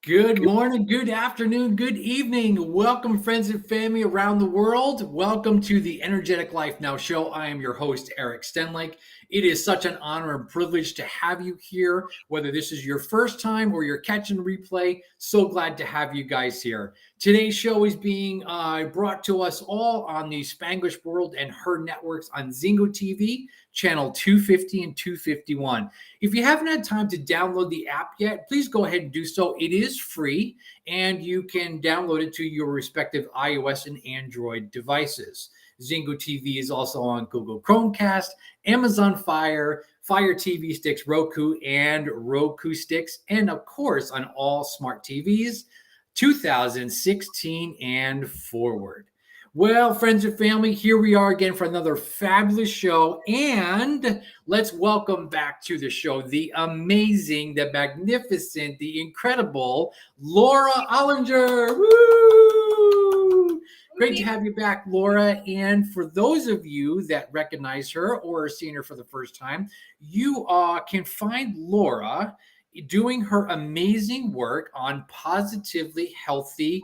Good morning, good afternoon, good evening. Welcome, friends and family around the world. Welcome to the Energetic Life Now show. I am your host, Eric Stenlake. It is such an honor and privilege to have you here, whether this is your first time or you're catching replay. So glad to have you guys here. Today's show is being brought to us all on the Spanglish World and H.E.R networks on Zingo TV, channel 250 and 251. If you haven't had time to download the app yet, please go ahead and do so. It is free, and you can download it to your respective iOS and Android devices. Zingo TV is also on Google Chromecast, Amazon Fire, Fire TV sticks, Roku, and Roku sticks, and of course on all smart TVs, 2016 and forward. Well, friends and family, here we are again for another fabulous show. And let's welcome back to the show the amazing, the magnificent, the incredible Laura Ollinger. Woo! Great to have you back, Laura. And for those of you that recognize her or are seeing her for the first time, you can find Laura doing her amazing work on positively healthy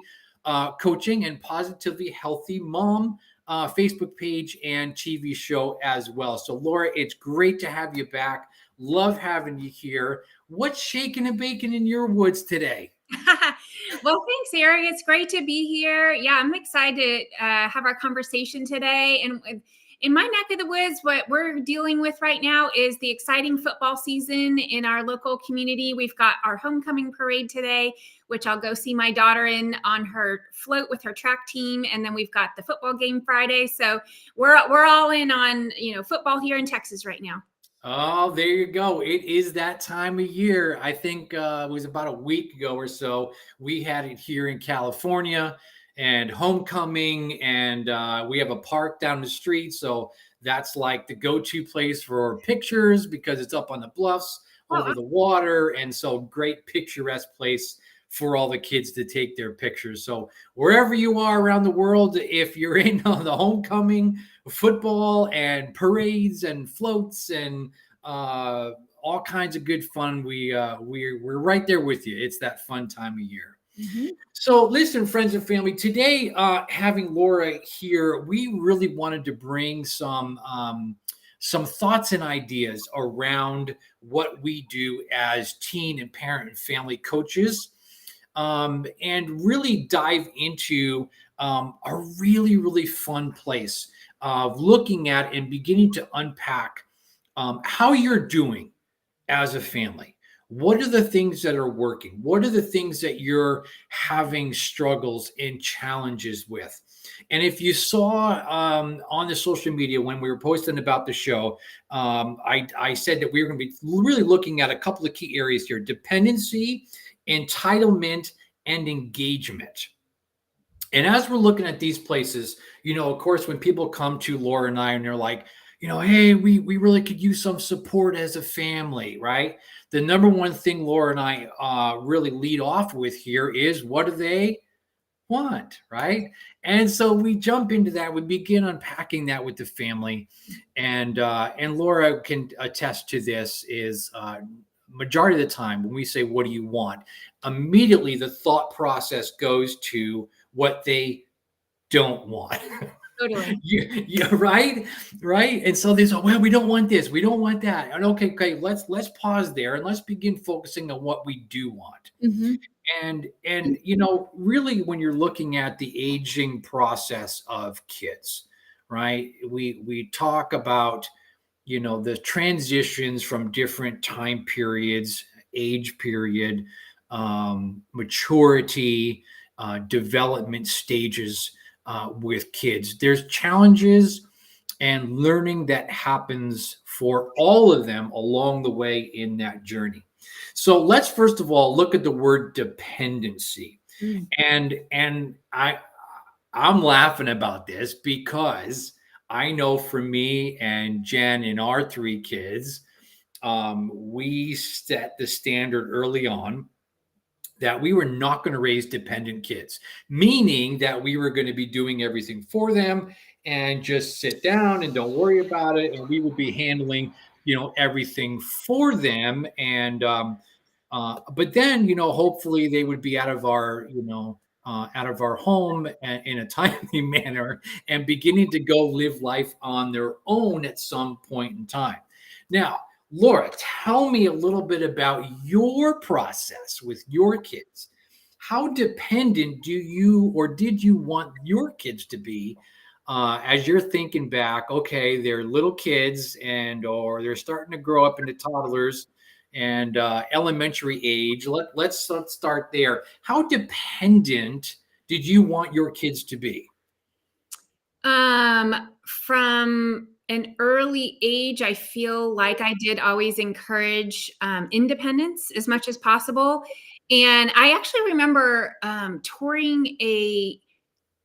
coaching and positively healthy mom Facebook page and TV show as well. So Laura, it's great to have you back. Love having you here. What's shaking and baking in your woods today? Well, thanks, Eric. It's great to be here. Yeah, I'm excited to have our conversation today. And in my neck of the woods, what we're dealing with right now is the exciting football season in our local community. We've got our homecoming parade today, which I'll go see my daughter in on her float with her track team. And then we've got the football game Friday. So we're all in on, football here in Texas right now. Oh, there you go. It is that time of year. I think it was about a week ago or so. We had it here in California and homecoming, and we have a park down the street. So that's like the go-to place for pictures because it's up on the bluffs over the water. And so great picturesque place for all the kids to take their pictures. So wherever you are around the world, if you're in on the homecoming, football and parades and floats and all kinds of good fun, we're right there with you. It's that fun time of year. Mm-hmm. So listen, friends and family, today having Laura here, we really wanted to bring some thoughts and ideas around what we do as teen and parent and family coaches. And really dive into a really, really fun place of looking at and beginning to unpack how you're doing as a family. What are the things that are working? What are the things that you're having struggles and challenges with? And if you saw on the social media when we were posting about the show, I said that we were going to be really looking at a couple of key areas here: dependency, entitlement, and engagement. And as we're looking at these places, of course, when people come to Laura and I and they're like, hey, we really could use some support as a family, right? The number one thing Laura and I really lead off with here is, what do they want, right? And so we jump into that. We begin unpacking that with the family, and Laura can attest to this. Is majority of the time when we say, what do you want? Immediately the thought process goes to what they don't want. Totally. Yeah, right. And so they say, well, we don't want this, we don't want that. And okay, let's pause there and let's begin focusing on what we do want. Mm-hmm. And really, when you're looking at the aging process of kids, right? We talk about the transitions from different time periods, age period, maturity, development stages with kids. There's challenges and learning that happens for all of them along the way in that journey. So let's first of all look at the word dependency. And I'm laughing about this because I know for me and Jen and our three kids, we set the standard early on that we were not going to raise dependent kids, meaning that we were going to be doing everything for them and just sit down and don't worry about it. And we would be handling, everything for them. And But then, hopefully they would be out of our, out of our home in a timely manner and beginning to go live life on their own at some point in time. Now, Laura, tell me a little bit about your process with your kids. How dependent do you or did you want your kids to be as you're thinking back? Okay, they're little kids or they're starting to grow up into toddlers and elementary age. Let's start there. How dependent did you want your kids to be? From an early age, I feel like I did always encourage independence as much as possible. And I actually remember touring a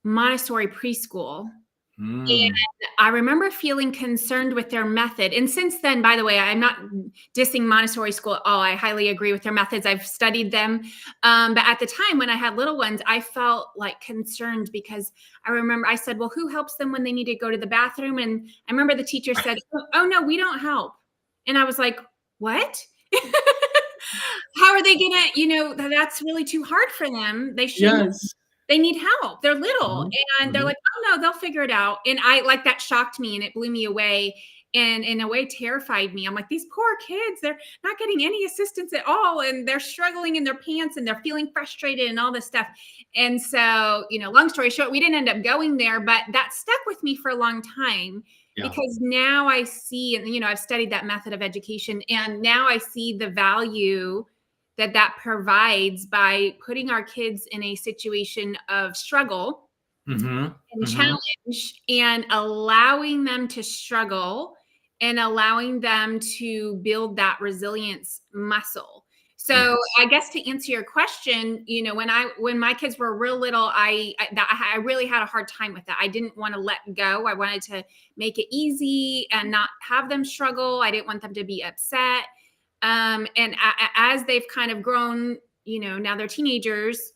Montessori preschool. And Mm, I remember feeling concerned with their method. And since then, by the way, I'm not dissing Montessori school at all. I highly agree with their methods. I've studied them. But at the time when I had little ones, I felt like concerned because I remember I said, well, who helps them when they need to go to the bathroom? And I remember the teacher said, oh, no, we don't help. And I was like, what? How are they going to, that's really too hard for them. They shouldn't. yes. They need help. They're little Mhm, and they're mhm. like, "Oh no, they'll figure it out." And I like that shocked me and it blew me away and in a way terrified me. I'm like, "These poor kids, they're not getting any assistance at all and they're struggling in their pants and they're feeling frustrated and all this stuff." And so, long story short, we didn't end up going there, but that stuck with me for a long time Yeah. because now I see and I've studied that method of education and now I see the value that provides by putting our kids in a situation of struggle Mhm, and mhm. challenge and allowing them to struggle and allowing them to build that resilience muscle. So Yes. I guess to answer your question, when my kids were real little, I really had a hard time with that. I didn't want to let go. I wanted to make it easy and not have them struggle. I didn't want them to be upset. And as they've kind of grown, now they're teenagers,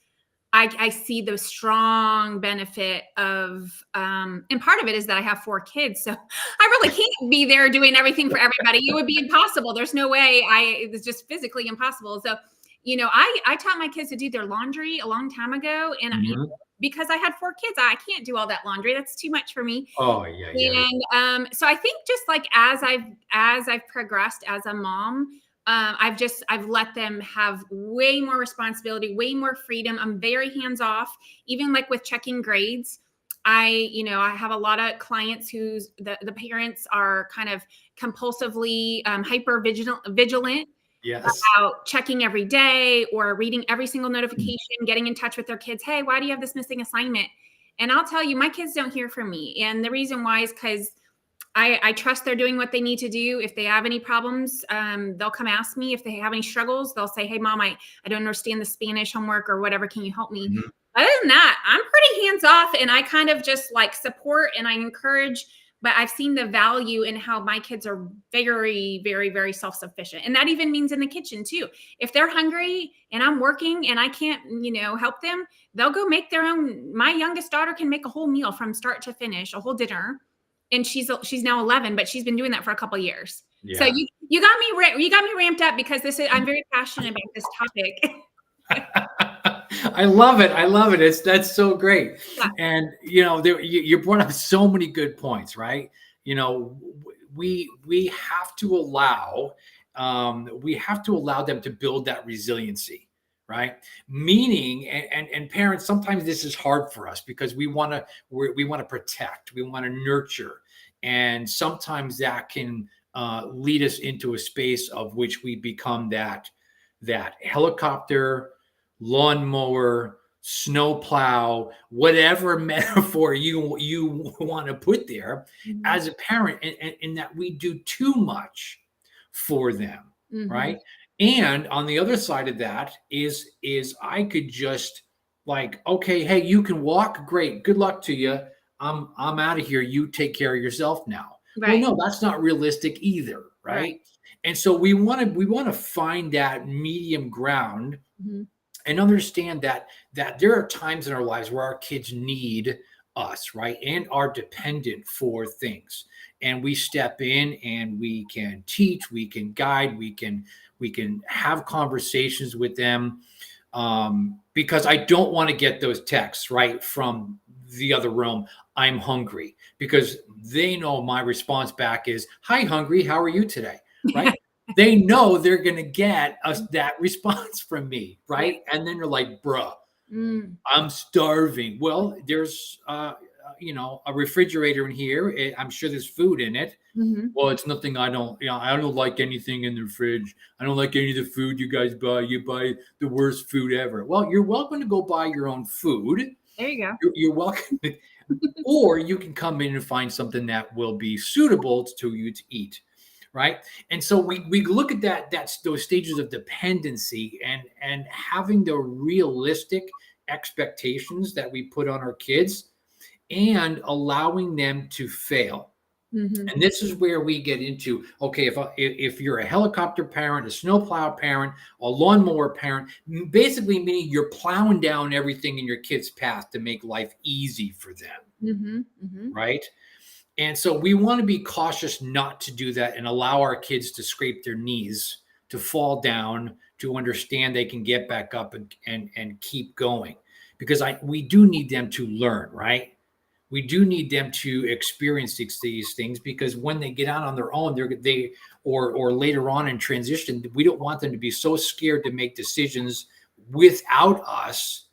I see the strong benefit of, and part of it is that I have 4 kids. So I really can't be there doing everything for everybody. It would be impossible. There's no way it's just physically impossible. So, I taught my kids to do their laundry a long time ago. And Mhm. because I had 4 kids, I can't do all that laundry. That's too much for me. Oh, yeah, yeah. And so I think just like as I've progressed as a mom, I've let them have way more responsibility, way more freedom. I'm very hands off, even like with checking grades. I have a lot of clients whose the parents are kind of compulsively hyper vigilant Yes. about checking every day or reading every single Mm. notification, getting in touch with their kids. Hey, why do you have this missing assignment? And I'll tell you, my kids don't hear from me. And the reason why is because I trust they're doing what they need to do. If they have any problems, they'll come ask me. If they have any struggles, they'll say, hey, mom, I don't understand the Spanish homework or whatever. Can you help me? Mhm. Other than that, I'm pretty hands off and I kind of just like support and I encourage. But I've seen the value in how my kids are very, very, very self sufficient. And that even means in the kitchen too. If they're hungry and I'm working and I can't, help them, they'll go make their own. My youngest daughter can make a whole meal from start to finish, a whole dinner and she's now 11, but she's been doing that for a couple of years. So Yeah. you got me ramped up because I'm very passionate about this topic. I love it. I love it. That's so great. Yeah. And you brought up so many good points, right? We have to allow them to build that resiliency, right? Meaning, and parents, sometimes this is hard for us because we want to protect, we want to nurture, and sometimes that can lead us into a space of which we become that helicopter, lawnmower, snowplow, whatever metaphor you want to put there, Mhm. as a parent, in that we do too much for them, Mhm. right? And on the other side of that is I could just like, okay, hey, you can walk, great, good luck to you. I'm out of here. You take care of yourself now. Well, Right. no, that's not realistic either, Right. right? And so we want to find that medium ground Mhm. and understand that there are times in our lives where our kids need us, right? And are dependent for things. And we step in and we can teach, we can guide, we can have conversations with them, because I don't want to get those texts right from the other room. I'm hungry, because they know my response back is, "Hi, hungry. How are you today?" Right? They know they're going to get that response from me, right? And then they're like, "Bruh, I'm starving." Well, there's a refrigerator in here. I'm sure there's food in it. Mm-hmm. Well, it's nothing. I don't like anything in the fridge. I don't like any of the food you guys buy. You buy the worst food ever. Well, you're welcome to go buy your own food. There you go. You're welcome. Or you can come in and find something that will be suitable to you to eat. Right. And so we look at that's those stages of dependency, and having the realistic expectations that we put on our kids, and allowing them to fail. Mm-hmm. And this is where we get into, okay, if you're a helicopter parent, a snowplow parent, a lawnmower parent, basically meaning you're plowing down everything in your kid's path to make life easy for them. Mm-hmm. Mm-hmm. Right. And so we want to be cautious not to do that, and allow our kids to scrape their knees, to fall down, to understand they can get back up and keep going, because we do need them to learn, right? We do need them to experience these things, because when they get out on their own, or later on in transition, we don't want them to be so scared to make decisions without us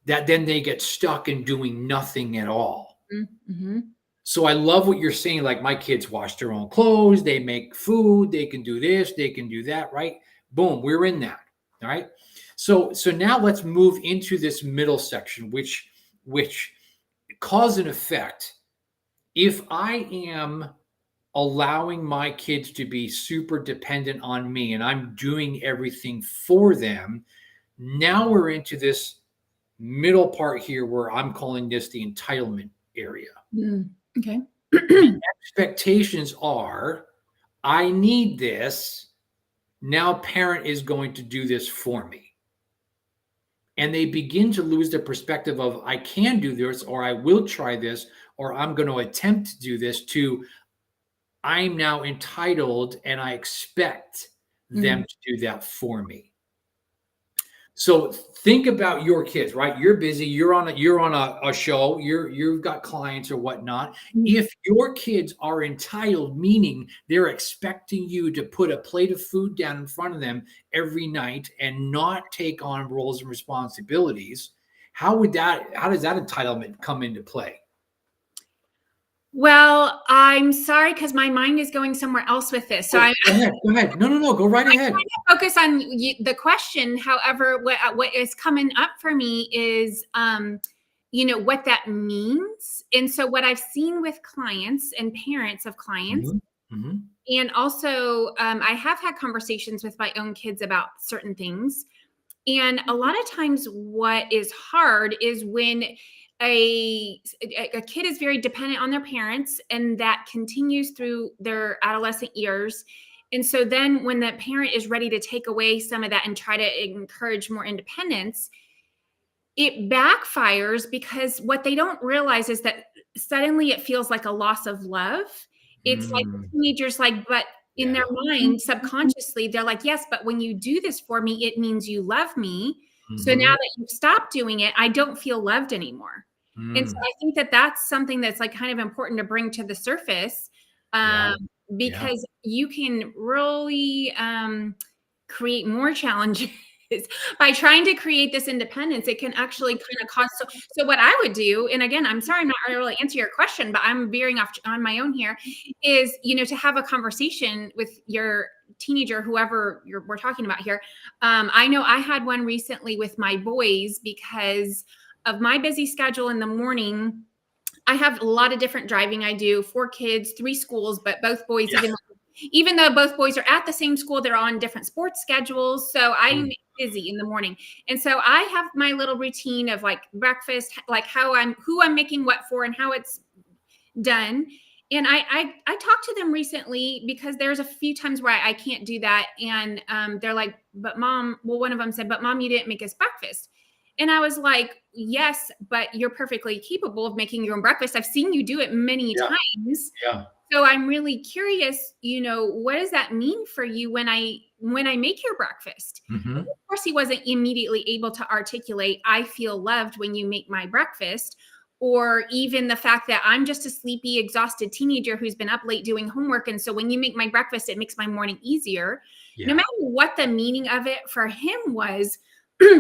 that then they get stuck in doing nothing at all. Mm-hmm. So I love what you're saying. Like, my kids wash their own clothes, they make food, they can do this, they can do that, right? Boom, we're in that. All right. So now let's move into this middle section, which cause and effect. If I am allowing my kids to be super dependent on me, and I'm doing everything for them, now we're into this middle part here, where I'm calling this the entitlement area. Okay. The expectations are, I need this. Now parent is going to do this for me. And they begin to lose the perspective of, I can do this, or I will try this, or I'm going to attempt to do this, to I'm now entitled and I expect them to do that for me. So think about your kids, right? You're busy. You're on a show. You've got clients or whatnot. If your kids are entitled, meaning they're expecting you to put a plate of food down in front of them every night and not take on roles and responsibilities, how does that entitlement come into play? Well, I'm sorry, because my mind is going somewhere else with this. So Go ahead. No, go right ahead. I'm trying to focus on the question. However, what is coming up for me is, what that means. And so what I've seen with clients and parents of clients, Mm-hmm. and also I have had conversations with my own kids about certain things. And a lot of times what is hard is when a kid is very dependent on their parents, and that continues through their adolescent years. And so then when the parent is ready to take away some of that and try to encourage more independence, it backfires, because what they don't realize is that suddenly it feels like a loss of love. It's like the teenagers, but in their mind, subconsciously, they're like, yes, but when you do this for me, it means you love me. So now that you've stopped doing it, I don't feel loved anymore. And so I think that that's something that's kind of important to bring to the surface, because you can really create more challenges by trying to create this independence. It can actually kind of cause. So what I would do, and again, I'm sorry, I'm not really answering your question, but I'm veering off on my own here, is, to have a conversation with your teenager, whoever we're talking about here. I know I had one recently with my boys, because of my busy schedule in the morning. I have a lot of different driving. I do 4 kids, 3 schools, but both boys, even though both boys are at the same school, they're on different sports schedules. So I'm busy in the morning. And so I have my little routine of breakfast, who I'm making what for and how it's done. And I talked to them recently, because there's a few times where I can't do that. And they're like, but mom, one of them said, but mom, you didn't make us breakfast. And I was like, yes, but you're perfectly capable of making your own breakfast. I've seen you do it many Yeah. times. Yeah. So I'm really curious, what does that mean for you when I make your breakfast? Mm-hmm. Of course, he wasn't immediately able to articulate, I feel loved when you make my breakfast, or even the fact that I'm just a sleepy, exhausted teenager who's been up late doing homework. And so when you make my breakfast, it makes my morning easier. Yeah. No matter what the meaning of it for him was,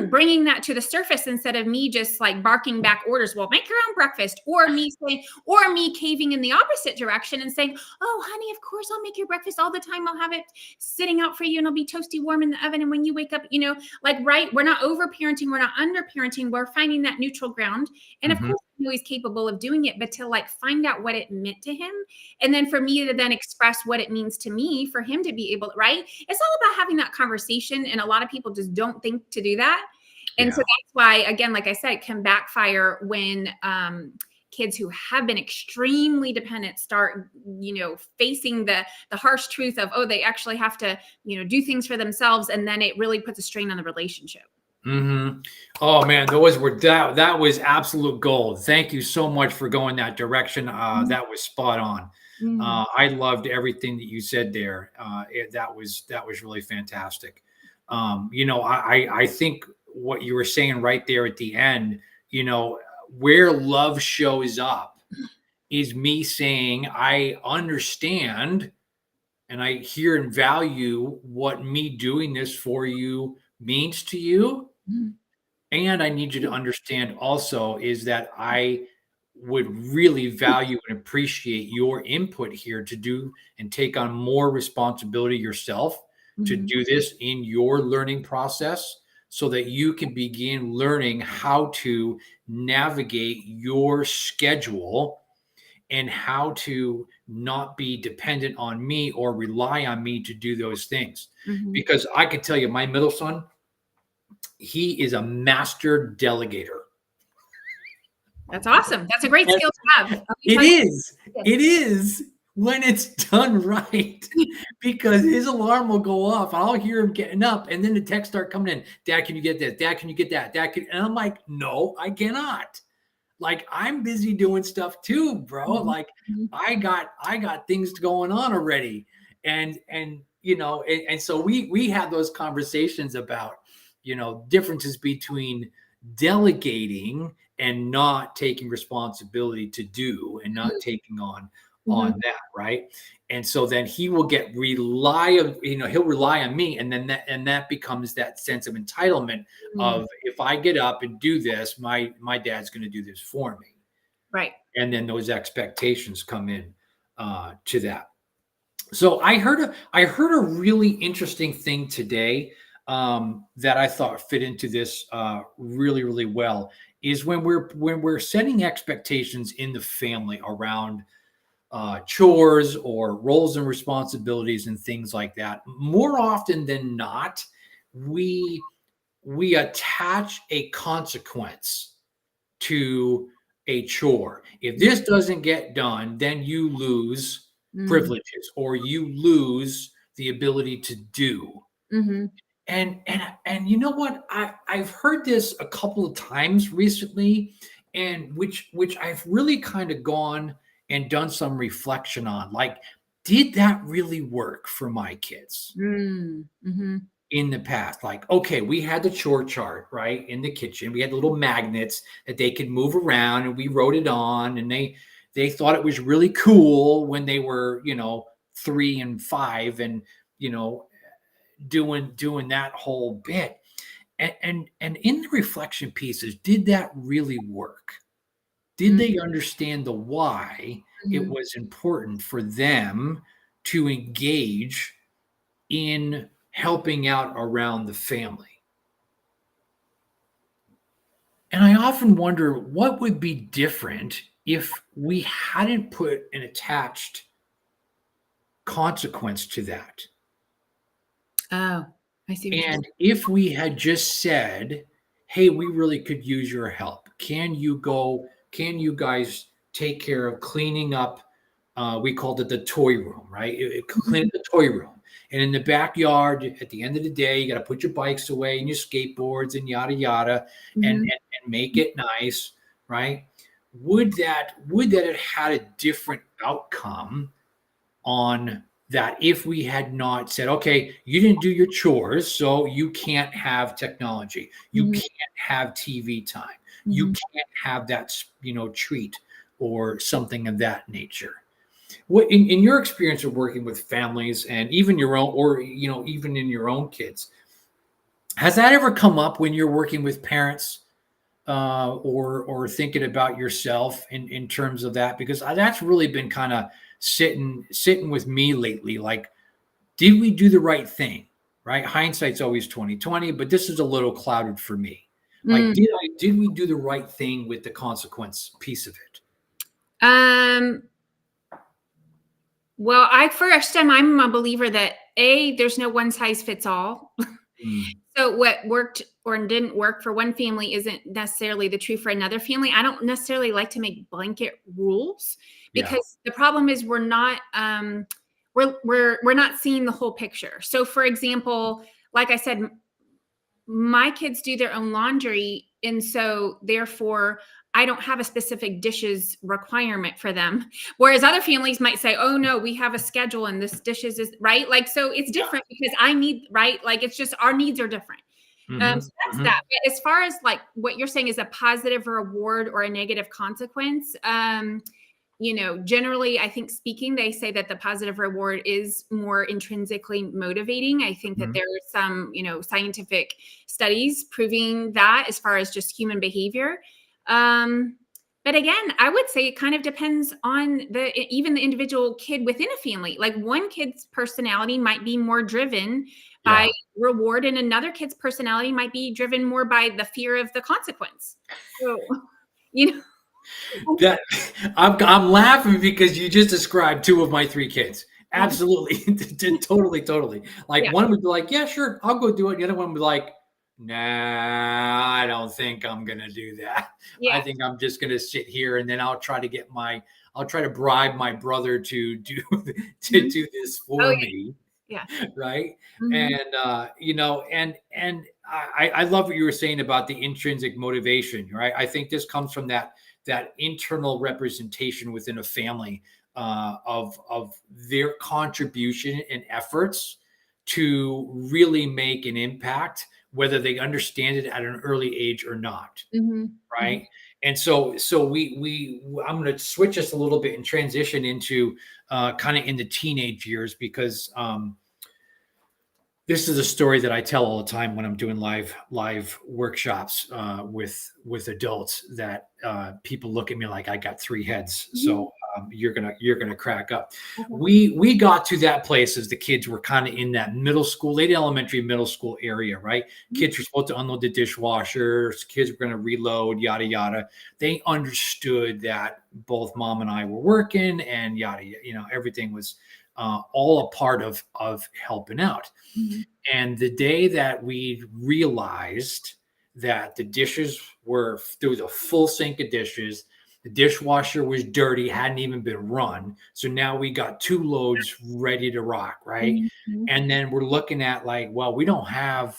bringing that to the surface instead of me just like barking back orders, well, make your own breakfast, or me saying, or me caving in the opposite direction and saying, oh, honey, of course I'll make your breakfast all the time. I'll have it sitting out for you and it'll be toasty warm in the oven. And when you wake up, right, we're not over parenting, we're not under parenting, we're finding that neutral ground. And of course, I know he's capable of doing it, but to like find out what it meant to him. And then for me to then express what it means to me, for him to be able to, right? It's all about having that conversation. And a lot of people just don't think to do that. And so that's why, again, like I said, it can backfire when kids who have been extremely dependent start, facing the harsh truth of, oh, they actually have to, do things for themselves. And then it really puts a strain on the relationship. Mm-hmm. Oh man, that was absolute gold. Thank you so much for going that direction. That was spot on. I loved everything that you said there. That was really fantastic. I think what you were saying right there at the end, where love shows up is me saying, I understand and I hear and value what me doing this for you means to you. And I need you to understand also is that I would really value and appreciate your input here to do and take on more responsibility yourself to do this in your learning process so that you can begin learning how to navigate your schedule and how to not be dependent on me or rely on me to do those things. Because I can tell you, my middle son, he is a master delegator. That's awesome. That's a great skill to have. It is. It is when it's done right, because his alarm will go off. I'll hear him getting up, and then the texts start coming in. Dad, can you get this? Dad, can you get that? Dad, and I'm like, no, I cannot. Like, I'm busy doing stuff too, bro. Like, I got things going on already, and so we had those conversations about differences between delegating and not taking responsibility to do and not taking on that, right? And so then he will he'll rely on me, and then that becomes that sense of entitlement of, if I get up and do this, my dad's going to do this for me, right? And then those expectations come in to that. So I heard a really interesting thing today that I thought fit into this really, really well, is when we're setting expectations in the family around chores or roles and responsibilities and things like that. More often than not, we attach a consequence to a chore. If this doesn't get done, then you lose privileges or you lose the ability to do. And you know what? I've heard this a couple of times recently, and which I've really kind of gone and done some reflection on. Like, did that really work for my kids in the past? Like, okay, we had the chore chart, right, in the kitchen. We had little magnets that they could move around, and we wrote it on, and they thought it was really cool when they were 3 and 5, and doing that whole bit. And in the reflection pieces, did that really work? Did they understand the why it was important for them to engage in helping out around the family? And I often wonder what would be different if we hadn't put an attached consequence to that. Oh, I see. And if we had just said, hey, we really could use your help. Can you guys take care of cleaning up? We called it the toy room, right? Clean the toy room. And in the backyard, at the end of the day, you got to put your bikes away and your skateboards and yada yada, and make it nice, right? Would that have had a different outcome on that if we had not said, okay, you didn't do your chores, so you can't have technology, you can't have TV time, you can't have that, treat or something of that nature? What in your experience of working with families and even your own, or even in your own kids, has that ever come up when you're working with parents, or thinking about yourself in terms of that? Because that's really been kind of sitting with me lately. Like, did we do the right thing? Right? Hindsight's always 2020, but this is a little clouded for me. Like, did we do the right thing with the consequence piece of it? Well, I'm a believer that there's no one size fits all. So what worked or didn't work for one family isn't necessarily the truth for another family. I don't necessarily like to make blanket rules, because the problem is we're not seeing the whole picture. So for example, like I said, my kids do their own laundry, and so therefore I don't have a specific dishes requirement for them. Whereas other families might say, oh no, we have a schedule and this dishes is right. Like, so it's different because I need, right? Like, it's just, our needs are different. So that's that. But as far as like what you're saying is a positive reward or a negative consequence, generally, I think speaking, they say that the positive reward is more intrinsically motivating. I think that there are some, scientific studies proving that as far as just human behavior. But again, I would say it kind of depends on even the individual kid within a family. Like, one kid's personality might be more driven by reward, and another kid's personality might be driven more by the fear of the consequence. So, that I'm laughing because you just described two of my three kids. Absolutely. Totally. Like, one would be like, yeah, sure, I'll go do it. The other one would be like, nah, I don't think I'm gonna do that. I think I'm just gonna sit here, and then I'll try to bribe my brother to do this for me. Yeah. Right. And and I love what you were saying about the intrinsic motivation, right? I think this comes from that internal representation within a family, of their contribution and efforts to really make an impact, whether they understand it at an early age or not. Right. And so I'm going to switch us a little bit and transition into kind of in the teenage years, because this is a story that I tell all the time when I'm doing live workshops with adults, that people look at me like I got three heads. So you're gonna crack up. We got to that place as the kids were kind of in that late elementary, middle school area, right? Kids were supposed to unload the dishwashers. Kids were going to reload, yada yada. They understood that both mom and I were working, and yada, everything was all a part of helping out. And the day that we realized that there was a full sink of dishes, the dishwasher was dirty, hadn't even been run. So now we got two loads ready to rock, right? And then we're looking at like, well, we don't have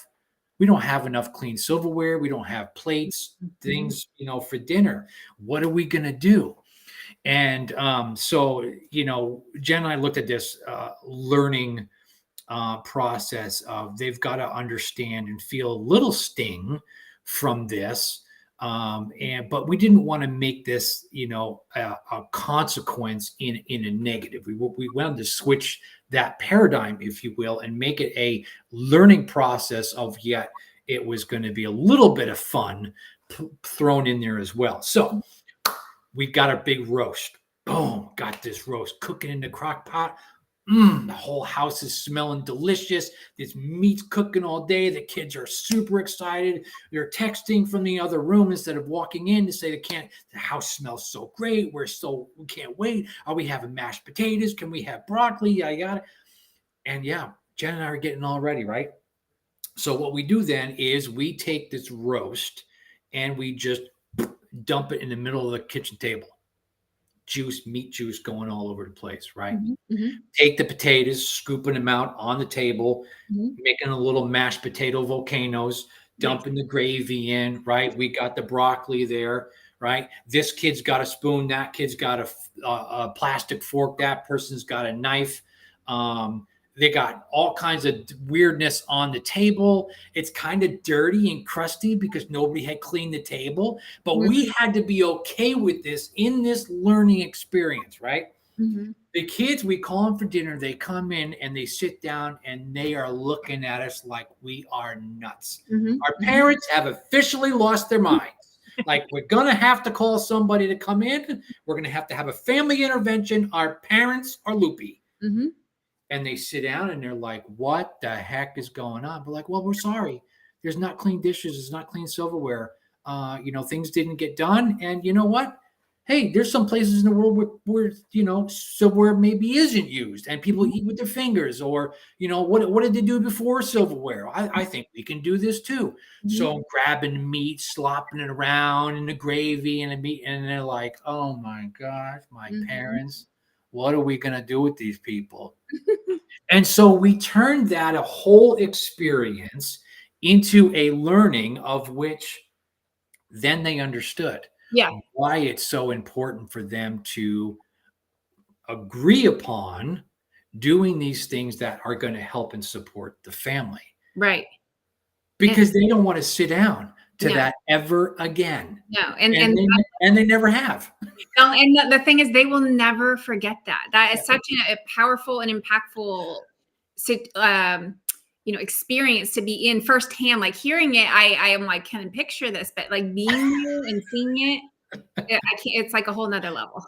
enough clean silverware. We don't have plates, things, for dinner. What are we going to do? And so, Jen and I looked at this learning process of, they've got to understand and feel a little sting from this. But we didn't want to make this, a consequence in a negative. We wanted to switch that paradigm, if you will, and make it a learning process of, yet it was going to be a little bit of fun thrown in there as well. So we got a big roast. Boom, got this roast cooking in the crock pot. The whole house is smelling delicious. This meat's cooking all day. The kids are super excited. They're texting from the other room instead of walking in to say the house smells so great. We can't wait. Are we having mashed potatoes? Can we have broccoli? Yada. And Jen and I are getting all ready, right? So what we do then is we take this roast and we just dump it in the middle of the kitchen table. meat juice going all over the place, right? Mm-hmm. Take the potatoes, scooping them out on the table, Mm-hmm. making a little mashed potato volcanoes, Yes. dumping the gravy in, right? We got the broccoli there, right? This kid's got a spoon, that kid's got a plastic fork, that person's got a knife. They got all kinds of weirdness on the table. It's kind of dirty and crusty because nobody had cleaned the table, but we had to be okay with this in this learning experience, right? Mm-hmm. The kids, we call them for dinner. They come in and they sit down and they are looking at us like we are nuts. Mm-hmm. Our parents have officially lost their minds. Like, we're going to have to call somebody to come in. We're going to have a family intervention. Our parents are loopy. Mm-hmm. And they sit down and they're like, what the heck is going on? We're like, well, we're sorry. There's not clean dishes. There's not clean silverware. Things didn't get done. And you know what? Hey, there's some places in the world where silverware maybe isn't used and people eat with their fingers, or, what did they do before silverware? I think we can do this too. Mm-hmm. So grabbing meat, slopping it around in the gravy and the meat. And they're like, oh my gosh, my parents, what are we going to do with these people? And so we turned that a whole experience into a learning of which then they understood why it's so important for them to agree upon doing these things that are going to help and support the family. Right. Because they don't want to sit down to that ever again. No. And they never have. No, and the thing is, they will never forget that. That is such a powerful and impactful experience to be in firsthand. Like, hearing it, I am like, can I picture this? But like, being there and seeing it, I can't. It's like a whole nother level.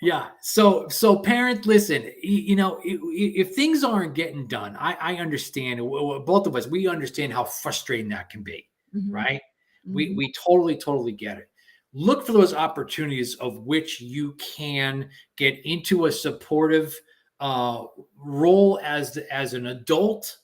Yeah. So parents, listen, if things aren't getting done, I understand. Both of us, we understand how frustrating that can be, right? We totally get it. Look for those opportunities of which you can get into a supportive role as an adult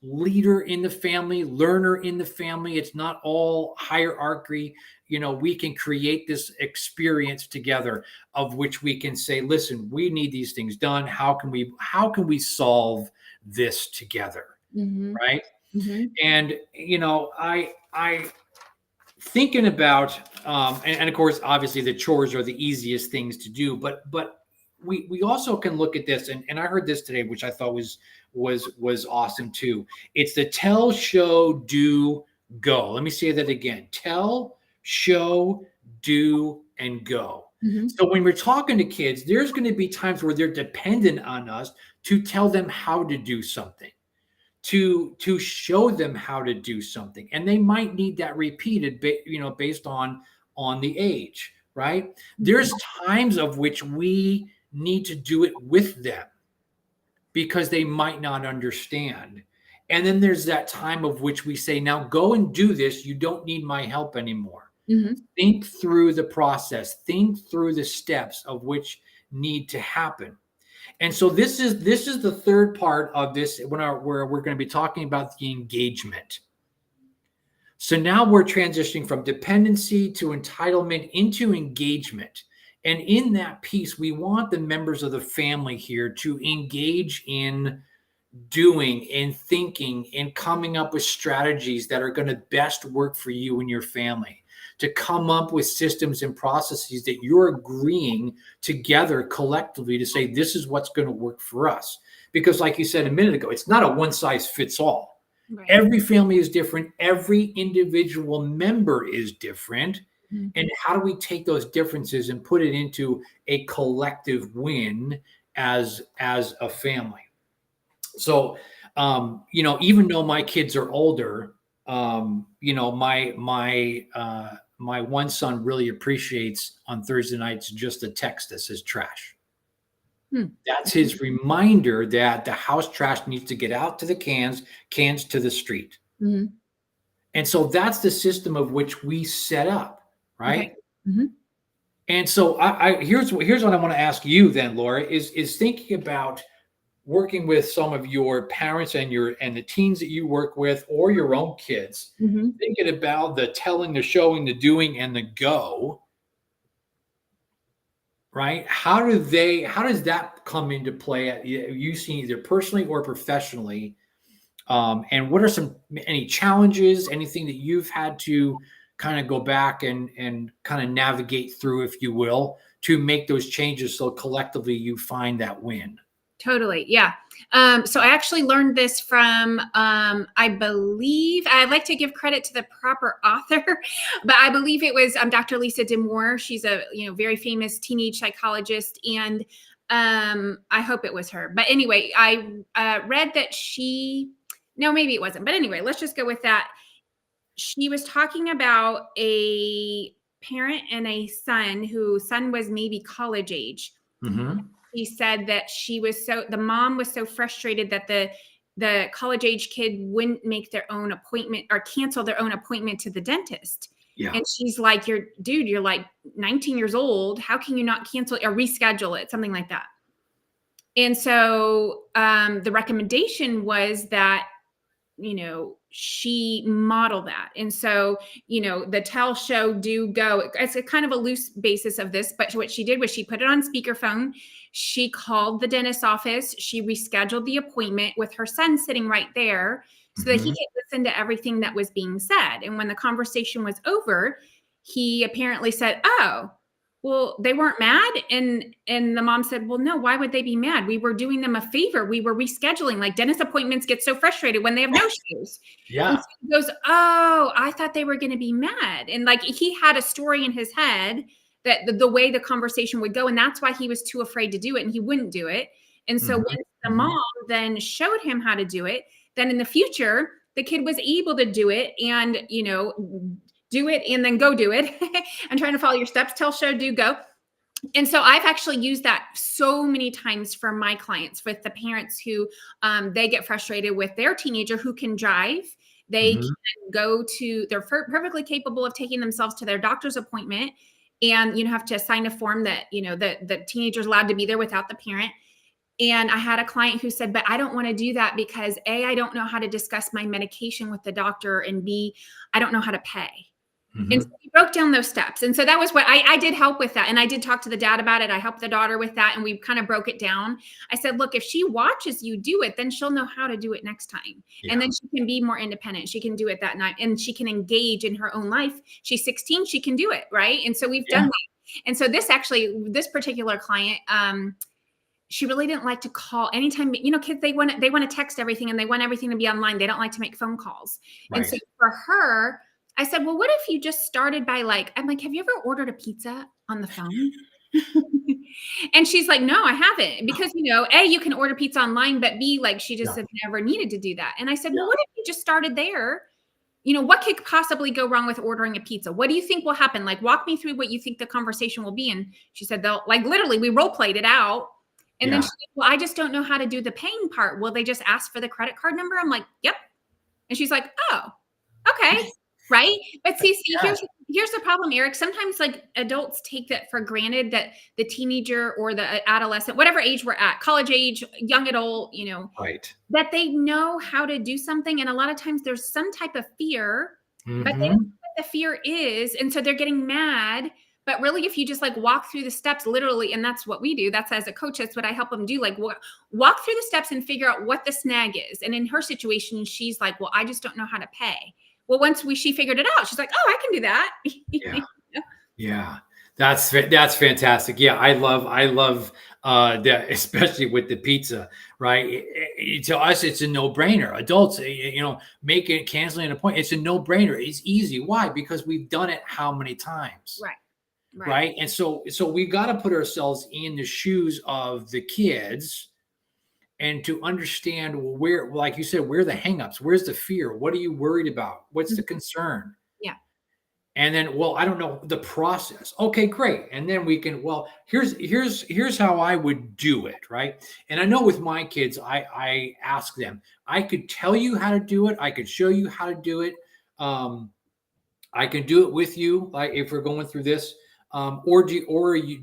leader in the family, learner in the family. It's not all hierarchy. We can create this experience together of which we can say, listen, we need these things done. How can we solve this together? Right. And, I thinking about, and of course, obviously the chores are the easiest things to do, but we also can look at this, and I heard this today, which I thought was awesome too. It's the tell, show, do, go. Let me say that again. Tell, show, do, and go. So when we're talking to kids, there's going to be times where they're dependent on us to tell them how to do something, to show them how to do something. And they might need that repeated, based on the age, right? There's times of which we need to do it with them because they might not understand. And then there's that time of which we say, now go and do this. You don't need my help anymore. Think through the process, think through the steps of which need to happen. And so this is the third part of this where we're going to be talking about the engagement. So now we're transitioning from dependency to entitlement into engagement. And in that piece, we want the members of the family here to engage in doing and thinking and coming up with strategies that are going to best work for you and your family, to come up with systems and processes that you're agreeing together collectively to say, this is what's going to work for us. Because like you said a minute ago, it's not a one size fits all. Right. Every family is different. Every individual member is different. And how do we take those differences and put it into a collective win as a family? So, even though my kids are older, my one son really appreciates on Thursday nights just a text that says trash. That's his reminder that the house trash needs to get out to the cans to the street. And so that's the system of which we set up, right? Okay. And so here's what I want to ask you then, Laura, is thinking about working with some of your parents and the teens that you work with, or your own kids, thinking about the telling, the showing, the doing, and the go, right? How does that come into play at you seen either personally or professionally? And what are any challenges, anything that you've had to kind of go back and kind of navigate through, if you will, to make those changes so collectively you find that win? Totally. Yeah. So I actually learned this from, I believe, I like to give credit to the proper author, but I believe it was Dr. Lisa DeMoore. She's a very famous teenage psychologist, and I hope it was her. But anyway, I read that no, maybe it wasn't. But anyway, let's just go with that. She was talking about a parent and a son whose son was maybe college age. Mm-hmm. She said that the mom was so frustrated that the college age kid wouldn't make their own appointment or cancel their own appointment to the dentist. Yeah. And she's like, you're like 19 years old. How can you not cancel or reschedule it? Something like that. And so the recommendation was that, she modeled that. And so, the tell, show, do, go, it's a kind of a loose basis of this, but what she did was she put it on speakerphone. She called the dentist's office. She rescheduled the appointment with her son sitting right there so that he could listen to everything that was being said. And when the conversation was over, he apparently said, "Oh, well, they weren't mad." And the mom said, "Well, no, why would they be mad? We were doing them a favor. We were rescheduling. Like, dentist appointments get so frustrated when they have no shoes." Yeah. And so he goes, "Oh, I thought they were going to be mad." And like, he had a story in his head that the way the conversation would go. And that's why he was too afraid to do it. And he wouldn't do it. And so when the mom then showed him how to do it, then in the future, the kid was able to do it and, do it and then go do it. I'm trying to follow your steps. Tell, show, do, go. And so I've actually used that so many times for my clients with the parents who they get frustrated with their teenager who can drive. They can they're perfectly capable of taking themselves to their doctor's appointment, and have to sign a form that, the teenager's allowed to be there without the parent. And I had a client who said, "But I don't want to do that because A, I don't know how to discuss my medication with the doctor, and B, I don't know how to pay." And so we broke down those steps. And so that was what I did help with that. And I did talk to the dad about it. I helped the daughter with that. And we kind of broke it down. I said, "Look, if she watches you do it, then she'll know how to do it next time. Yeah. And then she can be more independent. She can do it that night and she can engage in her own life. She's 16. She can do it." Right. And so we've done that. And so this particular client, she really didn't like to call anytime, kids, they want to text everything and they want everything to be online. They don't like to make phone calls. Right. And so for her, I said, "Well, what if you just started by I'm like, have you ever ordered a pizza on the phone?" And she's like, "No, I haven't." Because, A, you can order pizza online, but B, she just has never needed to do that. And I said, "Well, what if you just started there? What could possibly go wrong with ordering a pizza? What do you think will happen? Walk me through what you think the conversation will be." And she said, literally, we role played it out. And then she said, "Well, I just don't know how to do the paying part. Will they just ask for the credit card number?" I'm like, "Yep." And she's like, "Oh, okay." Right. But see, here's the problem, Eric. Sometimes adults take that for granted that the teenager or the adolescent, whatever age we're at, college age, young adult, right, that they know how to do something. And a lot of times there's some type of fear, but they don't know what the fear is. And so they're getting mad. But really, if you just walk through the steps literally, and that's what we do. That's, as a coach, that's what I help them do. Walk through the steps and figure out what the snag is. And in her situation, she's like, "Well, I just don't know how to pay." Well, once she figured it out, she's like, "Oh, I can do that." Yeah. That's fantastic. Yeah. I love that, especially with the pizza, right? To us, it's a no brainer. Adults, canceling an appointment, it's a no brainer. It's easy. Why? Because we've done it how many times? Right. And so we got to put ourselves in the shoes of the kids and to understand where, like you said, where the hangups, where's the fear? What are you worried about? What's the concern? Yeah. And then, well, I don't know the process. Okay, great. And then we can, here's how I would do it. Right. And I know with my kids, I ask them, I could tell you how to do it. I could show you how to do it. I can do it with you. If we're going through this, or do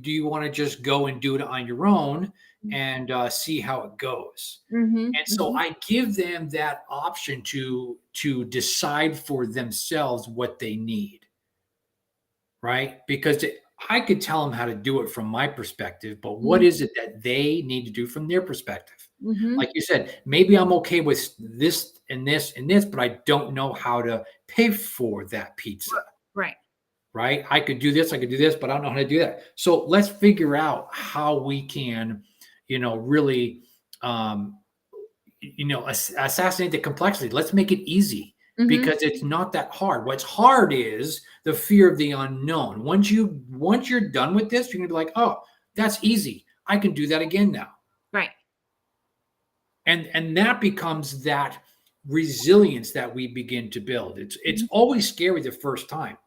you want to just go and do it on your own and see how it goes? And so I give them that option to decide for themselves what they need, right? Because I could tell them how to do it from my perspective, but what is it that they need to do from their perspective? Mm-hmm. Like you said, maybe I'm okay with this and this and this, but I don't know how to pay for that pizza. Right. Right? I could do this, but I don't know how to do that. So let's figure out how we can, really, assassinate the complexity. Let's make it easy Mm-hmm. because it's not that hard. What's hard is the fear of the unknown. Once you're done with this, you're gonna be like, oh, that's easy. I can do that again now. Right. And that becomes that resilience that we begin to build. It's always scary the first time.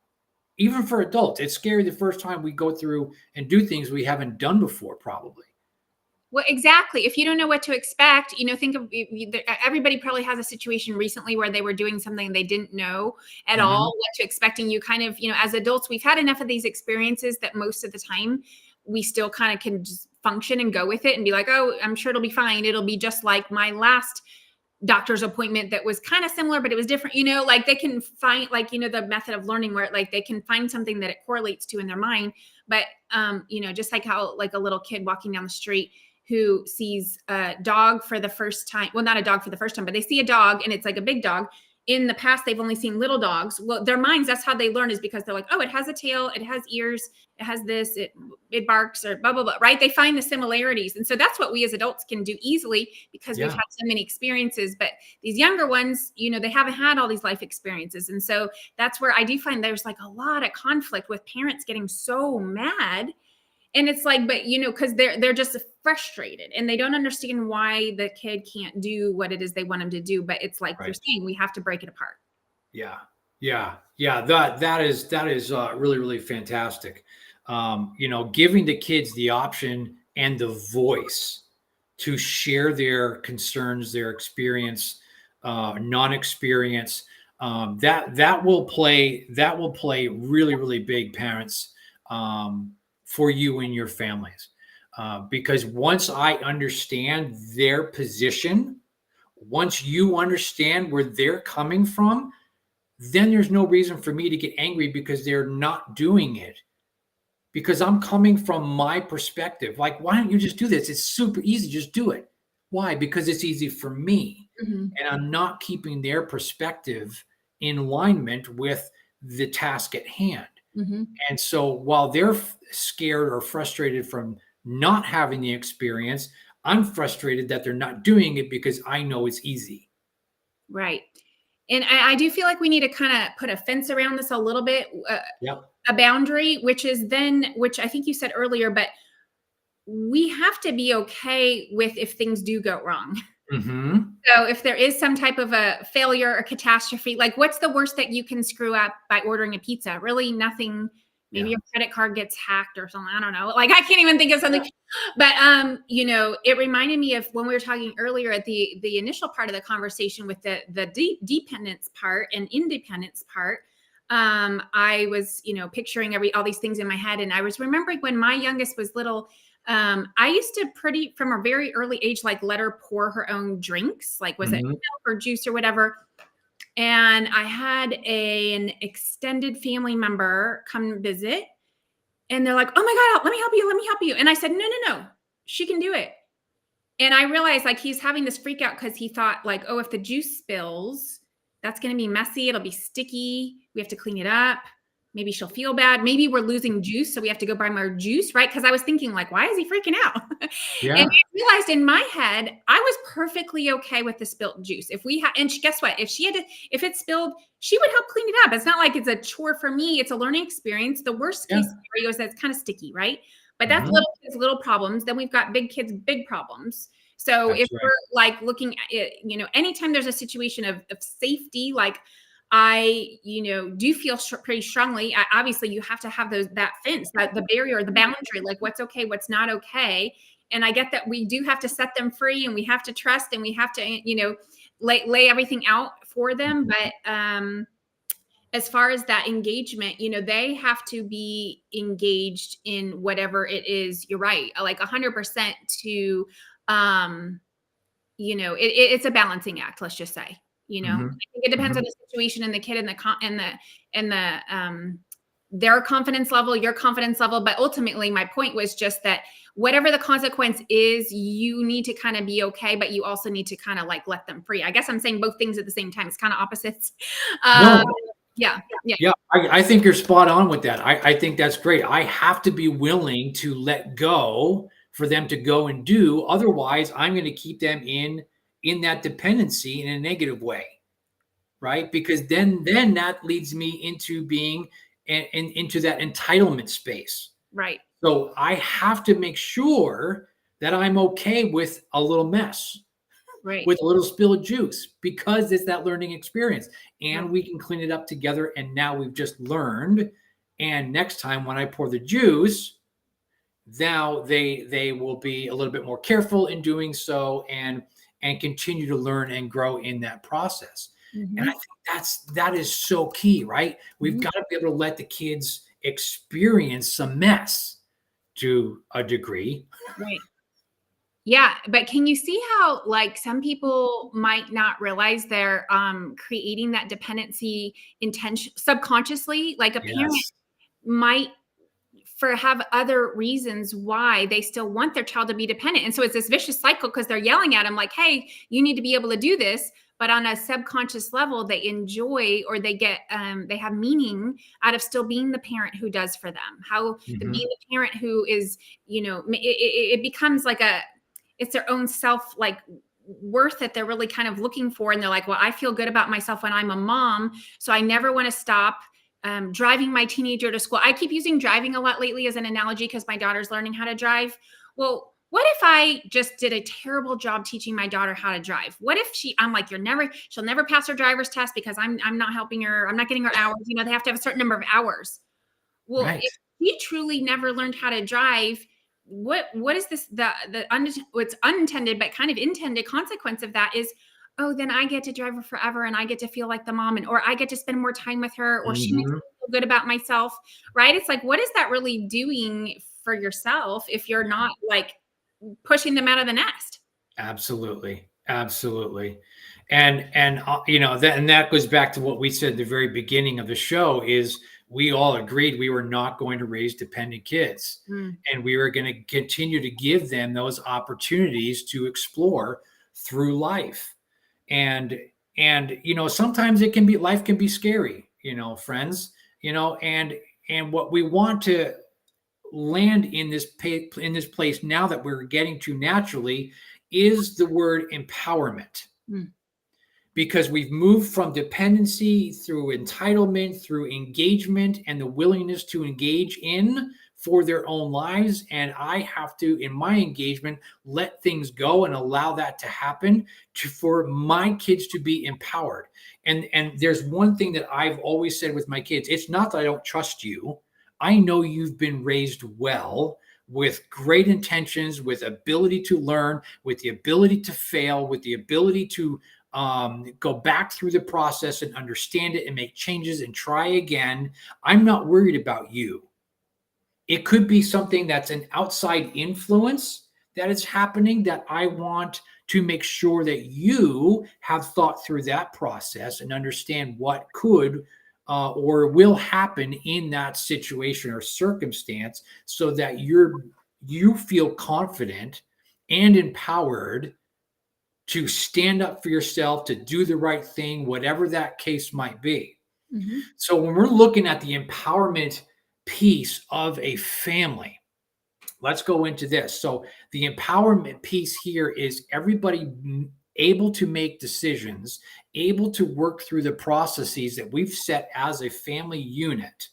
Even for adults, it's scary the first time we go through and do things we haven't done before, probably. Well, exactly. If you don't know what to expect, think of everybody probably has a situation recently where they were doing something they didn't know at all what to expect. And you kind of, as adults, we've had enough of these experiences that most of the time we still kind of can just function and go with it and be like, oh, I'm sure it'll be fine. It'll be just like my last doctor's appointment that was kind of similar, but it was different, like they can find the method of learning where they can find something that it correlates to in their mind. But, just like how like a little kid walking down the street who sees a dog for the first time, well, not a dog for the first time, but they see a dog and it's like a big dog. In the past, they've only seen little dogs. Well, their minds, that's how they learn, is because they're like, oh, it has a tail, it has ears, it has this, it barks, or blah, blah, blah, right? They find the similarities. And so that's what we as adults can do easily because we've had so many experiences. But these younger ones, they haven't had all these life experiences. And so that's where I do find there's like a lot of conflict with parents getting so mad. And it's like, but because they're just frustrated and they don't understand why the kid can't do what it is they want him to do. But it's like you're saying, we have to break it apart. Yeah. That is really, really fantastic. Giving the kids the option and the voice to share their concerns, their experience, non-experience. That will play really, really big, parents. For you and your families. Because once I understand their position, once you understand where they're coming from, then there's no reason for me to get angry because they're not doing it. Because I'm coming from my perspective. Like, why don't you just do this? It's super easy. Just do it. Why? Because it's easy for me. And I'm not keeping their perspective in alignment with the task at hand. And so while they're scared or frustrated from not having the experience, I'm frustrated that they're not doing it because I know it's easy. Right. And I do feel like we need to kind of put a fence around this a little bit, a boundary, which I think you said earlier, but we have to be okay with if things do go wrong. So if there is some type of a failure or catastrophe, like what's the worst that you can screw up by ordering a pizza? Really nothing. Maybe your credit card gets hacked or something. I don't know. Like I can't even think of something. But it reminded me of when we were talking earlier at the initial part of the conversation with the dependence part and independence part. I was, picturing all these things in my head, and I was remembering when my youngest was little. I used to from a very early age, like let her pour her own drinks, like was it milk or juice or whatever. And I had an extended family member come visit and they're like, oh my God, let me help you. And I said, no, she can do it. And I realized like he's having this freak out because he thought like, oh, if the juice spills, that's going to be messy. It'll be sticky. We have to clean it up. Maybe she'll feel bad. Maybe we're losing juice, so we have to go buy more juice, right? Because I was thinking, like, why is he freaking out? And I realized in my head, I was perfectly okay with the spilt juice. Guess what? If it spilled, she would help clean it up. It's not like it's a chore for me. It's a learning experience. The worst case scenario is that it's kind of sticky, right? But that's little kids, little problems. Then we've got big kids, big problems. So if we're like looking at it, anytime there's a situation of safety, like I, do feel pretty strongly. Obviously, you have to have that fence, the barrier, the boundary, like what's okay, what's not okay. And I get that we do have to set them free, and we have to trust, and we have to, lay everything out for them. But as far as that engagement, they have to be engaged in whatever it is. You're right, like 100% to, it's a balancing act. Let's just say. I think it depends on the situation and the kid and the their confidence level, your confidence level. But ultimately, my point was just that whatever the consequence is, you need to kind of be okay, but you also need to kind of like let them free. I guess I'm saying both things at the same time. It's kind of opposites. No, Yeah. I think you're spot on with that. I think that's great. I have to be willing to let go for them to go and do. Otherwise, I'm going to keep them in that dependency in a negative way, right? Because then that leads me into being into that entitlement space. Right. So I have to make sure that I'm okay with a little mess, Right. with a little spilled juice, because it's that learning experience, and Right. we can clean it up together. And now we've just learned. And next time when I pour the juice, now they will be a little bit more careful in doing so, and continue to learn and grow in that process. Mm-hmm. And I think that is so key, right? We've Mm-hmm. got to be able to let the kids experience some mess to a degree. Right. Yeah, but can you see how like some people might not realize they're creating that dependency subconsciously? Like a parent Yes. might have other reasons why they still want their child to be dependent. And so it's this vicious cycle because they're yelling at them like, hey, you need to be able to do this. But on a subconscious level, they enjoy, or they get, they have meaning out of still being the parent who does for them. Being the parent who is, it becomes like it's their own self like worth that they're really kind of looking for. And they're like, well, I feel good about myself when I'm a mom, so I never want to stop driving my teenager to school. I keep using driving a lot lately as an analogy because my daughter's learning how to drive. Well, what if I just did a terrible job teaching my daughter how to drive? What if I'm like, she'll never pass her driver's test because I'm not helping her. I'm not getting her hours. They have to have a certain number of hours. Well, Right. if he truly never learned how to drive, what is this? What's unintended but kind of intended consequence of that is, oh, then I get to drive her forever, and I get to feel like the mom, or I get to spend more time with her, or she makes me feel good about myself, right? It's like, what is that really doing for yourself if you're not like pushing them out of the nest? Absolutely. And that goes back to what we said at the very beginning of the show, is we all agreed we were not going to raise dependent kids, and we were going to continue to give them those opportunities to explore through life. And sometimes life can be scary, friends, and what we want to land in this place now that we're getting to naturally is the word empowerment. Because we've moved from dependency through entitlement, through engagement, and the willingness to engage in for their own lives. And I have to, in my engagement, let things go and allow that to happen for my kids to be empowered. And there's one thing that I've always said with my kids: it's not that I don't trust you. I know you've been raised well, with great intentions, with ability to learn, with the ability to fail, with the ability to go back through the process and understand it and make changes and try again. I'm not worried about you. It could be something that's an outside influence that is happening that I want to make sure that you have thought through that process and understand what could or will happen in that situation or circumstance, so that you feel confident and empowered to stand up for yourself, to do the right thing, whatever that case might be. So when we're looking at the empowerment piece of a family, let's go into this. So the empowerment piece here is everybody able to make decisions, able to work through the processes that we've set as a family unit,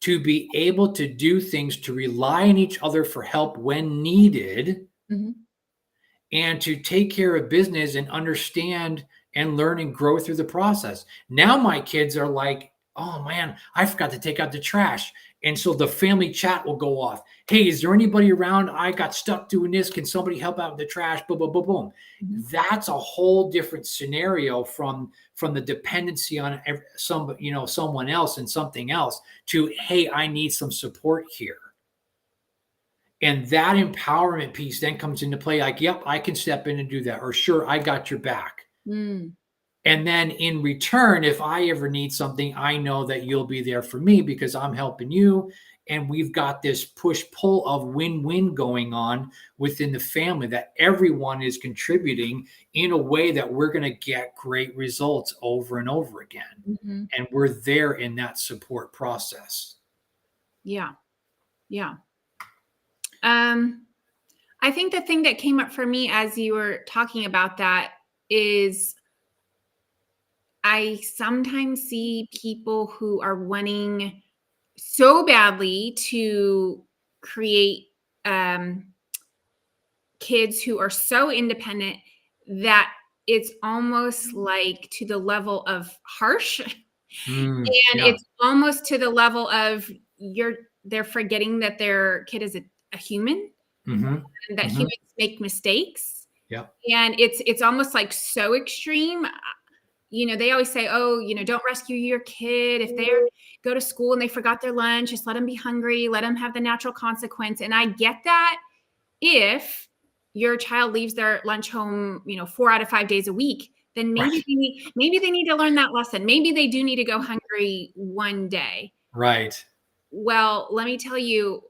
to be able to do things, to rely on each other for help when needed, and to take care of business and understand and learn and grow through the process. Now my kids are like, oh man, I forgot to take out the trash. And so the family chat will go off. Hey, is there anybody around? I got stuck doing this. Can somebody help out with the trash? Boom, boom, boom, boom. That's a whole different scenario from the dependency on someone else and something else, to, hey, I need some support here. And that empowerment piece then comes into play, like, yep, I can step in and do that. Or sure, I got your back. And then in return, if I ever need something, I know that you'll be there for me because I'm helping you. And we've got this push-pull of win-win going on within the family, that everyone is contributing in a way that we're going to get great results over and over again. Mm-hmm. And we're there in that support process. Yeah. Yeah. I think the thing that came up for me as you were talking about that is I sometimes see people who are wanting so badly to create kids who are so independent that it's almost like to the level of harsh. And Yeah. it's almost to the level of they're forgetting that their kid is a human, Mm-hmm. and that humans make mistakes. Yeah. And it's almost like so extreme. They always say, oh, don't rescue your kid. If they go to school and they forgot their lunch, just let them be hungry, let them have the natural consequence. And I get that if your child leaves their lunch home, 4 out of 5 days a week, then maybe they need to learn that lesson. Maybe they do need to go hungry one day. Right. Well, let me tell you,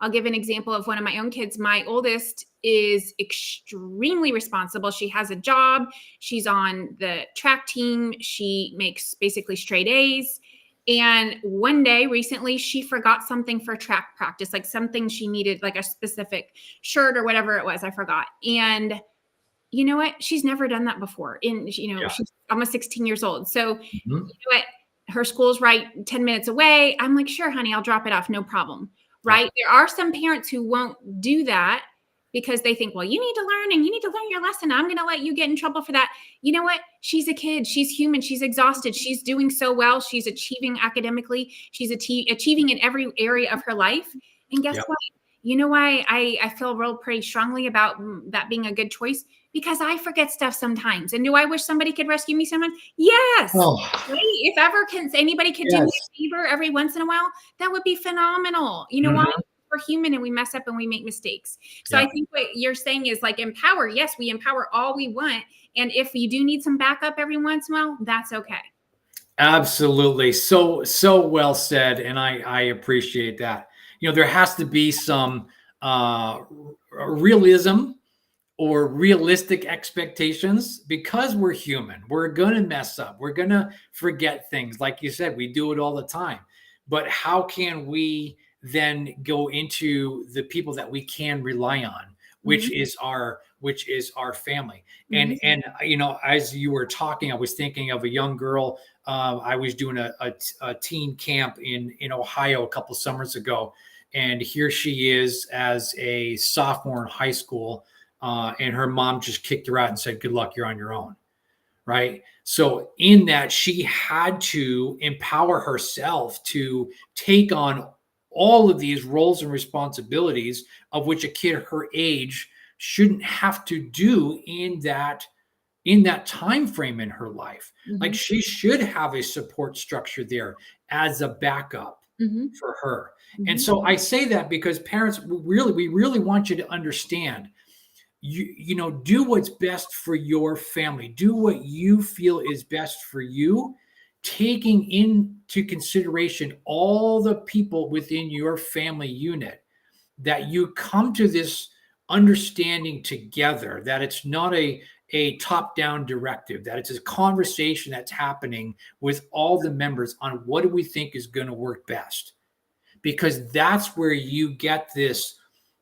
I'll give an example of one of my own kids. My oldest is extremely responsible. She has a job. She's on the track team. She makes basically straight A's. And one day recently, she forgot something for track practice, like something she needed, like a specific shirt or whatever it was. I forgot. And you know what? She's never done that before. She's almost 16 years old. So you know what? Her school's right 10 minutes away. I'm like, sure, honey, I'll drop it off. No problem. Right. There are some parents who won't do that because they think, well, you need to learn and you need to learn your lesson. I'm going to let you get in trouble for that. You know what? She's a kid. She's human. She's exhausted. She's doing so well. She's achieving academically. She's achieving in every area of her life. And guess what? You know why I feel real pretty strongly about that being a good choice? Because I forget stuff sometimes. And do I wish somebody could rescue me sometimes? Yes. Oh. Right? If ever anybody could do me a favor every once in a while, that would be phenomenal. You know why? We're human and we mess up and we make mistakes. So I think what you're saying is like empower. Yes, we empower all we want. And if you do need some backup every once in a while, that's okay. Absolutely. So well said. And I appreciate that. There has to be some realism or realistic expectations because we're human. We're going to mess up. We're going to forget things. Like you said, we do it all the time. But how can we then go into the people that we can rely on, which is our family? And as you were talking, I was thinking of a young girl. I was doing a teen camp in Ohio a couple summers ago, and here she is as a sophomore in high school. And her mom just kicked her out and said, good luck, you're on your own. Right. So in that, she had to empower herself to take on all of these roles and responsibilities of which a kid her age shouldn't have to do in that time frame in her life. Like she should have a support structure there as a backup for her. And so I say that because parents, we really want you to understand, do what's best for your family. Do what you feel is best for you, taking into consideration all the people within your family unit, that you come to this understanding together, that it's not a top-down directive, that it's a conversation that's happening with all the members on what do we think is going to work best. Because that's where you get this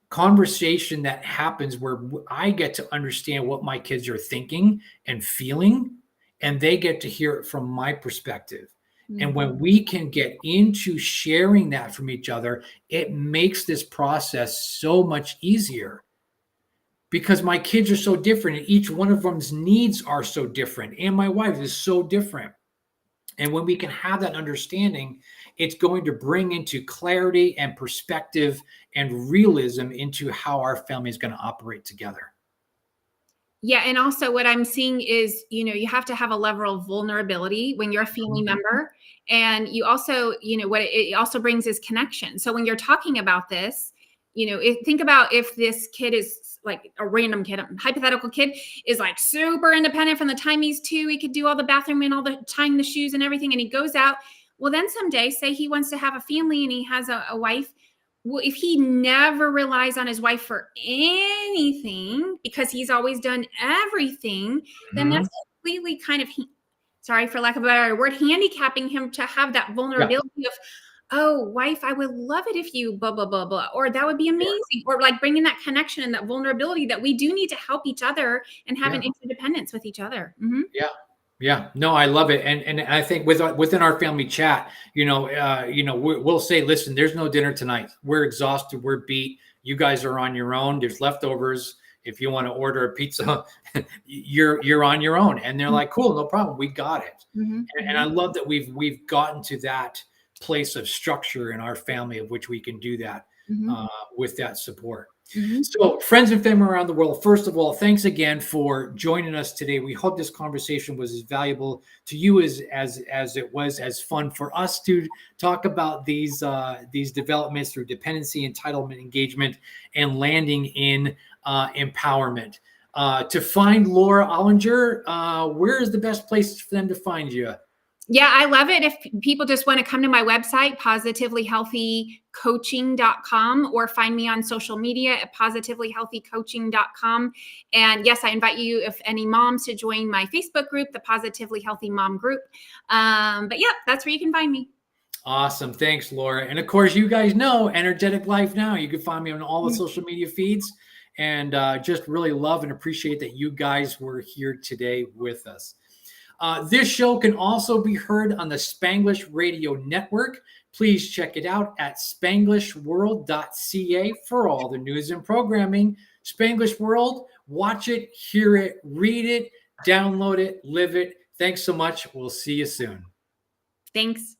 conversation that happens where I get to understand what my kids are thinking and feeling, and they get to hear it from my perspective. And when we can get into sharing that from each other, it makes this process so much easier, because my kids are so different and each one of them's needs are so different. And my wife is so different. And when we can have that understanding, it's going to bring into clarity and perspective and realism into how our family is going to operate together. Yeah. And also what I'm seeing is, you have to have a level of vulnerability when you're a family member. And you also, what it also brings is connection. So when you're talking about this, think about if this kid is like a random kid, a hypothetical kid is like super independent from the time he's 2. He could do all the bathroom and all the tying the shoes and everything. And he goes out. Well, then someday, say he wants to have a family and he has a wife. Well, if he never relies on his wife for anything because he's always done everything, then that's completely kind of, sorry for lack of a better word, handicapping him to have that vulnerability of, oh, wife, I would love it if you blah, blah, blah, blah, or that would be amazing. Or like bringing that connection and that vulnerability that we do need to help each other and have an interdependence with each other. Yeah, no, I love it, and I think within our family chat, we'll say, listen, there's no dinner tonight. We're exhausted. We're beat. You guys are on your own. There's leftovers. If you want to order a pizza, you're on your own. And they're like, cool, no problem. We got it. And I love that we've gotten to that place of structure in our family of which we can do that with that support. So friends and family around the world, first of all, thanks again for joining us today. We hope this conversation was as valuable to you as it was as fun for us to talk about these developments through dependency, entitlement, engagement, and landing in empowerment. To find Laura Ollinger, where is the best place for them to find you? Yeah, I love it. If people just want to come to my website, positivelyhealthycoaching.com, or find me on social media at positivelyhealthycoaching.com. And yes, I invite you, if any moms, to join my Facebook group, the Positively Healthy Mom Group. But yeah, that's where you can find me. Awesome. Thanks, Laura. And of course, you guys know Energetic Life Now. You can find me on all the social media feeds. And just really love and appreciate that you guys were here today with us. This show can also be heard on the Spanglish Radio Network. Please check it out at spanglishworld.ca for all the news and programming. Spanglish World, watch it, hear it, read it, download it, live it. Thanks so much. We'll see you soon. Thanks.